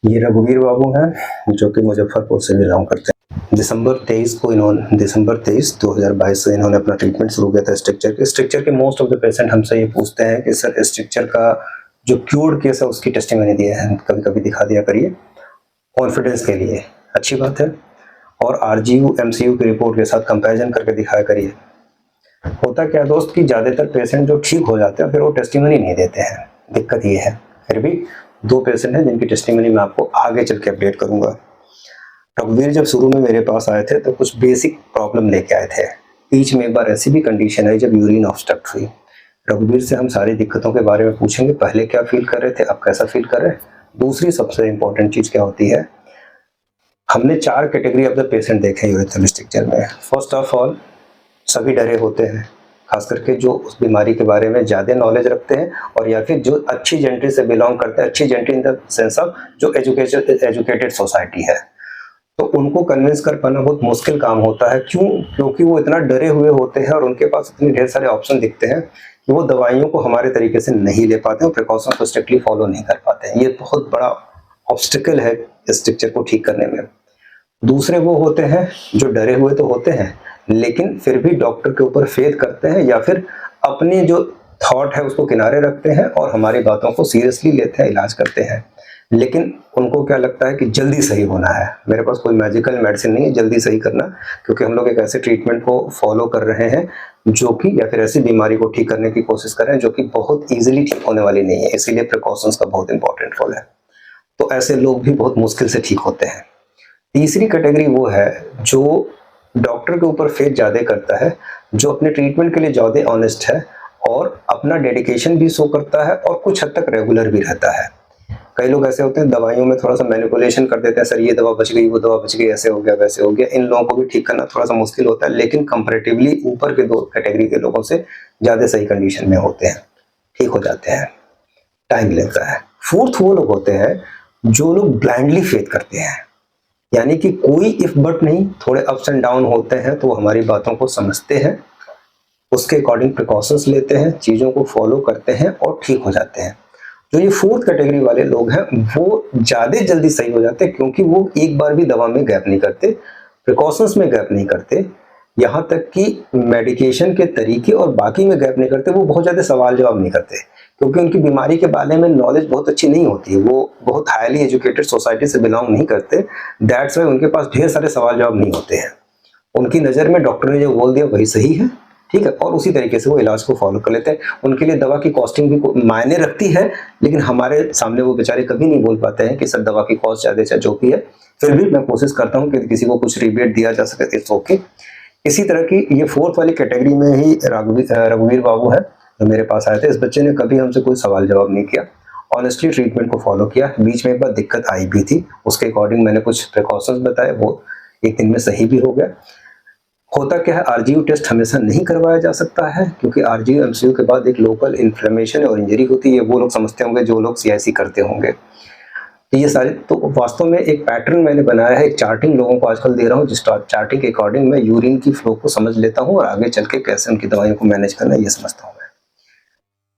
ये रघुवीर बाबू हैं जो कि मुजफ्फरपुर से बिलोंग करते हैं। दिसंबर 23 2022 से इन्होंने अपना ट्रीटमेंट शुरू किया था स्ट्रक्चर के मोस्ट ऑफ द पेशेंट हमसे ये पूछते हैं कि सर स्ट्रक्चर का जो क्यूर्ड केस है उसकी टेस्टिंग दिया है, कभी कभी दिखा दिया करिए कॉन्फिडेंस के लिए, अच्छी बात है। और आरजीयू एमसीयू की रिपोर्ट के साथ कंपैरिजन करके दिखाया करिए। होता क्या दोस्त कि ज़्यादातर पेशेंट जो ठीक हो जाते हैं फिर वो टेस्टिमनी नहीं देते हैं, दिक्कत ये है। फिर भी 2 पेशेंट हैं जिनकी टेस्टिमनी मैं आपको आगे चल के अपडेट करूंगा। रघुवीर जब शुरू में मेरे पास आए थे तो कुछ बेसिक प्रॉब्लम लेके आए थे। बीच में एक बार ऐसी भी कंडीशन आई जब यूरिन ऑब्स्ट्रक्ट हुई। रघुवीर से हम सारी दिक्कतों के बारे में पूछेंगे, पहले क्या फील कर रहे थे, अब कैसा फील कर रहे हैं। दूसरी सबसे इंपॉर्टेंट चीज़ क्या होती है, हमने 4 कैटेगरी ऑफ द पेशेंट देखे यूरेथ्रल स्ट्रक्चर में। फर्स्ट ऑफ ऑल, सभी डरे होते हैं, खास करके जो उस बीमारी के बारे में ज़्यादा नॉलेज रखते हैं और या फिर जो अच्छी जेंट्री से बिलोंग करते हैं, अच्छी gentry in the sense of जो एजुकेटेड सोसाइटी है, तो उनको कन्विंस कर पाना बहुत मुश्किल काम होता है। क्यों? क्योंकि वो इतना डरे हुए होते हैं और उनके पास इतने ढेर सारे ऑप्शन दिखते हैं कि वो दवाइयों को हमारे तरीके से नहीं ले पाते हैं, प्रिकॉशन को स्ट्रिक्टली फॉलो नहीं कर पाते हैं। ये बहुत बड़ा ऑब्स्टिकल है स्ट्रक्चर को ठीक करने में। दूसरे वो होते हैं जो डरे हुए तो होते हैं लेकिन फिर भी डॉक्टर के ऊपर फेथ करते हैं या फिर अपने जो थॉट है उसको किनारे रखते हैं और हमारी बातों को सीरियसली लेते हैं, इलाज करते हैं। लेकिन उनको क्या लगता है कि जल्दी सही होना है, मेरे पास कोई मैजिकल मेडिसिन नहीं है जल्दी सही करना, क्योंकि हम लोग एक ऐसे ट्रीटमेंट को फॉलो कर रहे हैं जो कि या फिर ऐसी बीमारी को ठीक करने की कोशिश कर रहे हैं जो कि बहुत ईजिली ठीक होने वाली नहीं है, इसीलिए प्रिकॉशंस का बहुत इंपॉर्टेंट रोल है। तो ऐसे लोग भी बहुत मुश्किल से ठीक होते हैं। तीसरी कैटेगरी वो है जो डॉक्टर के ऊपर फेथ ज़्यादा करता है, जो अपने ट्रीटमेंट के लिए ज़्यादा ऑनेस्ट है और अपना डेडिकेशन भी शो करता है और कुछ हद तक रेगुलर भी रहता है। कई लोग ऐसे होते हैं दवाइयों में थोड़ा सा मैनिपुलेशन कर देते हैं, सर ये दवा बच गई, वो दवा बच गई, ऐसे हो गया वैसे हो गया। इन लोगों को भी ठीक करना थोड़ा सा मुश्किल होता है, लेकिन कंपैरेटिवली ऊपर के 2 कैटेगरी के लोगों से ज़्यादा सही कंडीशन में होते हैं, ठीक हो जाते हैं, टाइम लगता है। फोर्थ वो लोग होते हैं जो लोग ब्लाइंडली फेथ करते हैं, यानी कि कोई इफ बट नहीं, थोड़े अप्स एंड डाउन होते हैं तो वो हमारी बातों को समझते हैं, उसके अकॉर्डिंग प्रिकॉशंस लेते हैं, चीज़ों को फॉलो करते हैं और ठीक हो जाते हैं। जो ये फोर्थ कैटेगरी वाले लोग हैं वो ज़्यादा जल्दी सही हो जाते हैं क्योंकि वो एक बार भी दवा में गैप नहीं करते, प्रिकॉशंस में गैप नहीं करते, यहाँ तक कि मेडिकेशन के तरीके और बाकी में गैप नहीं करते। वो बहुत ज़्यादा सवाल जवाब नहीं करते क्योंकि उनकी बीमारी के बारे में नॉलेज बहुत अच्छी नहीं होती है, वो बहुत हाईली एजुकेटेड सोसाइटी से बिलोंग नहीं करते। दैट्स वाई उनके पास ढेर सारे सवाल जवाब नहीं होते हैं। उनकी नज़र में डॉक्टर ने जो बोल दिया वही सही है, ठीक है, और उसी तरीके से वो इलाज को फॉलो कर लेते हैं। उनके लिए दवा की कॉस्टिंग भी मायने रखती है, लेकिन हमारे सामने वो बेचारे कभी नहीं बोल पाते हैं कि सर दवा की कॉस्ट ज़्यादा चाहे जो भी है। फिर भी मैं कोशिश करता हूँ कि किसी को कुछ रिबेट दिया जा सके, इट्स ओके। इसी तरह की ये फोर्थ वाली कैटेगरी में ही रघुवीर बाबू है जो मेरे पास आए थे। इस बच्चे ने कभी हमसे कोई सवाल जवाब नहीं किया, ऑनेस्टली ट्रीटमेंट को फॉलो किया। बीच में एक बार दिक्कत आई भी थी, उसके अकॉर्डिंग मैंने कुछ प्रिकॉशंस बताए, वो एक दिन में सही भी हो गया। होता क्या है, आरजीयू टेस्ट हमेशा नहीं करवाया जा सकता है क्योंकि आरजीयू एमसीयू के बाद एक लोकल इन्फ्लेमेशन और इंजरी होती है, ये वो लोग समझते होंगे जो लोग सीआईसी करते होंगे। तो ये सारे तो वास्तव में एक पैटर्न मैंने बनाया है, एक चार्टिंग लोगों को आजकल दे रहा हूँ, जिस चार्टिंग के अकॉर्डिंग मैं यूरिन की फ्लो को समझ लेता हूँ और आगे चल के कैसे उनकी दवाइयों को मैनेज करना है ये समझता हूँ मैं।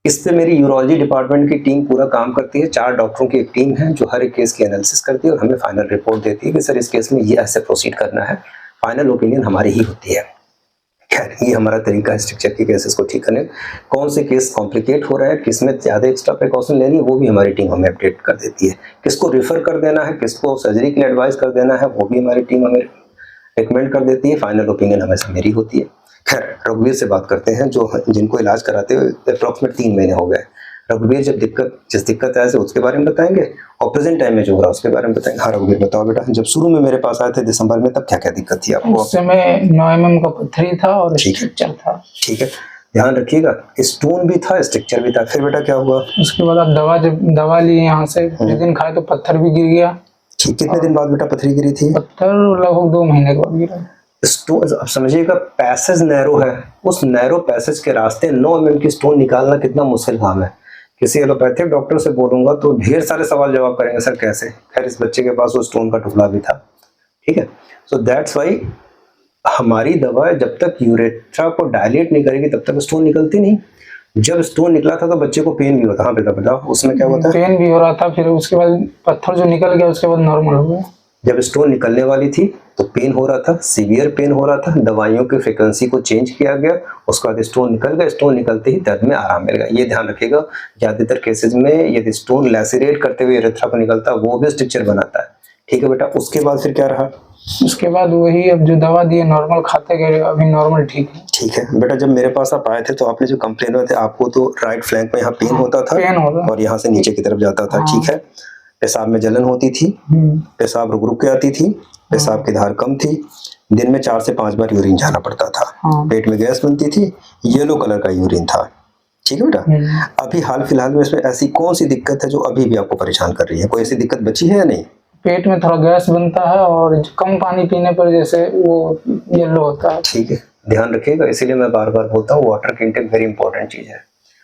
इस पे मेरी यूरोलॉजी डिपार्टमेंट की टीम पूरा काम करती है। 4 डॉक्टरों की एक टीम है जो हर एक केस की एनालिसिस करती है और हमें फाइनल रिपोर्ट देती है कि सर इस केस में ये ऐसे प्रोसीड करना है। फाइनल ओपिनियन हमारी ही होती है। खैर, ये हमारा तरीका है स्ट्रक्चर के केसेस को ठीक करने। कौन से केस कॉम्प्लिकेट हो रहा है, किस में ज़्यादा एक्स्ट्रा प्रिकॉशन लेनी है, वो भी हमारी टीम हमें अपडेट कर देती है। किसको रेफर कर देना है, किसको सर्जरी के लिए एडवाइस कर देना है, वो भी हमारी टीम हमें रिकमेंड कर देती है। फाइनल ओपिनियन हमेशा मेरी होती है। खैर, रघुवीर से बात करते हैं जो जिनको इलाज कराते हुए अप्रॉक्सीमेट 3 महीने हो गए। रघुवीर जब जिस दिक्कत है उसके बारे में बताएंगे और प्रेजेंट टाइम में जो हो रहा है उसके बारे में बताएंगे। हाँ रघुवीर बताओ बेटा, जब शुरू में मेरे पास आए थे दिसंबर में, तब क्या क्या दिक्कत थी आपको? उस समय 9 mm का पत्थरी था और स्ट्रक्चर था। ठीक है, ध्यान रखिएगा, स्टोन भी था, स्ट्रक्चर भी था। फिर बेटा क्या हुआ? उसके बाद आप जब दवा ली यहाँ से कुछ दिन खाए तो पत्थर भी गिर गया। ठीक, कितने दिन बाद बेटा पथरी गिरी थी? पत्थर लगभग 2 महीने के बाद गिरा। स्टोन, अब समझिएगा पैसेज नैरो है, उस नैरो पैसेज के रास्ते 9 mm की स्टोन निकालना कितना मुश्किल काम है। किसी एलोपैथिक डॉक्टर से बोलूंगा तो ढेर सारे सवाल जवाब करेंगे, सर कैसे। खैर, इस बच्चे के पास वो स्टोन का टुकड़ा भी था, ठीक है। सो दैट्स वाई हमारी दवा जब तक यूरेथ्रा को डायलेट नहीं करेगी तब तक स्टोन निकलती नहीं। जब स्टोन निकला था तो बच्चे को पेन भी होता, हाँ बेटा बताओ उसमें क्या होता है? पेन भी हो रहा था, फिर उसके बाद पत्थर जो निकल गया उसके बाद नॉर्मल हो गया। जब स्टोन निकलने वाली थी तो पेन हो रहा था, सीवियर पेन हो रहा था, दवाइयों की फ्रिक्वेंसी को चेंज किया गया, उसके बाद स्टोन निकल गया, स्टोन निकलते ही दर्द में आराम मिल गया। ये ध्यान रखिएगा, ज्यादातर केसेज में यदि स्टोन लैसिरेट करते हुए यूरेथ्रा को निकलता है वो भी स्ट्रक्चर बनाता है। ठीक है बेटा, उसके बाद फिर क्या रहा? उसके बाद वही अब जो दवा दिए नॉर्मल खाते गए, अभी नॉर्मल ठीक है। ठीक है बेटा, जब मेरे पास आप आए थे तो आपने जो कंप्लेन हुए थे, आपको तो राइट फ्लैंक में यहाँ पेन होता था, पेन होता और यहाँ से नीचे की तरफ जाता था। ठीक है, पेशाब में जलन होती थी, पेशाब रुक रुक के आती थी, पेशाब की धार कम थी, दिन में 4 से 5 बार यूरिन जाना पड़ता था, पेट में गैस बनती थी, येलो कलर का यूरिन था। ठीक है बेटा, अभी हाल फिलहाल में इसमें ऐसी कौन सी दिक्कत है जो अभी भी आपको परेशान कर रही है? कोई ऐसी दिक्कत बची है या नहीं? पेट में थोड़ा गैस बनता है और कम पानी पीने पर जैसे वो येलो होता है। ठीक है, ध्यान रखिएगा, इसीलिए मैं बार बार बोलता हूँ वाटर की इंटेक वेरी इंपॉर्टेंट चीज है।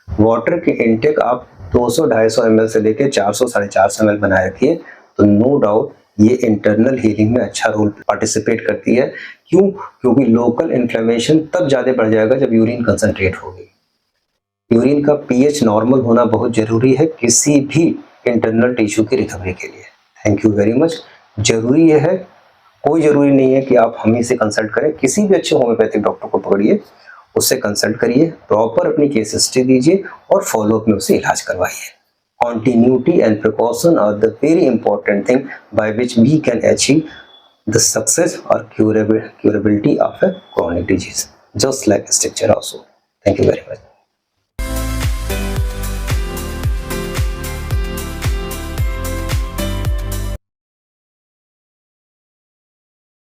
वाटर की इंटेक आप 200-250 ml से लेके 400-450 ml बनाए रखिए, तो नो डाउट ये इंटरनल हीलिंग में अच्छा रोल पार्टिसिपेट करती है। क्यों? क्योंकि लोकल इन्फ्लेमेशन तब ज्यादा बढ़ जाएगा जब यूरिन कंसंट्रेट होगी। यूरिन का पीएच नॉर्मल होना बहुत जरूरी है किसी भी इंटरनल टिश्यू की रिकवरी के लिए। Thank you very much. जरूरी यह है, कोई जरूरी नहीं है कि आप हम ही से कंसल्ट करें, किसी भी अच्छे होम्योपैथिक डॉक्टर को पकड़िए, उससे कंसल्ट करिए, प्रॉपर अपनी केस हिस्ट्री दीजिए और फॉलोअप में उसे इलाज करवाइए। Continuity and precaution are the very important thing by which we can achieve the success or curability of a chronic disease, just like stricture also. Thank you very much.